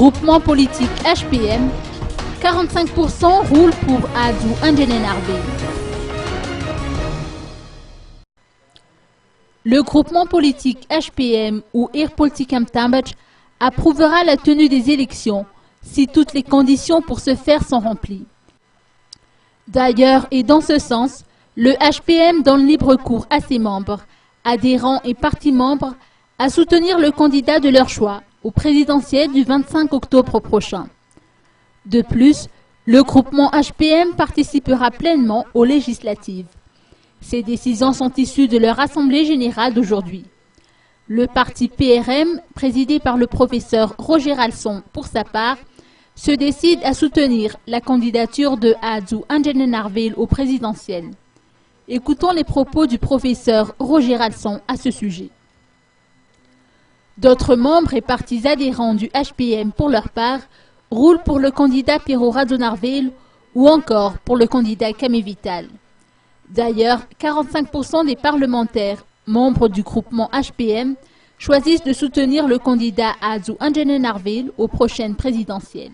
Groupement politique HPM, 45% roulent pour Adou Anjanenarvé. Le groupement politique HPM ou Irpolitikam Tambach approuvera la tenue des élections si toutes les conditions pour ce faire sont remplies. D'ailleurs, et dans ce sens, le HPM donne libre cours à ses membres, adhérents et partis membres à soutenir le candidat de leur choix au présidentiel du 25 octobre prochain. De plus, le groupement HPM participera pleinement aux législatives. Ces décisions sont issues de leur assemblée générale d'aujourd'hui. Le parti PRM, présidé par le professeur Roger Alson pour sa part, se décide à soutenir la candidature de Adou Anjanenarvé au présidentiel. Écoutons les propos du professeur Roger Alson à ce sujet. D'autres membres et partis adhérents du HPM, pour leur part, roulent pour le candidat Pero Radonarvé ou encore pour le candidat Kamé Vital. D'ailleurs, 45% des parlementaires, membres du groupement HPM, choisissent de soutenir le candidat Adou Anjanenarvé aux prochaines présidentielles.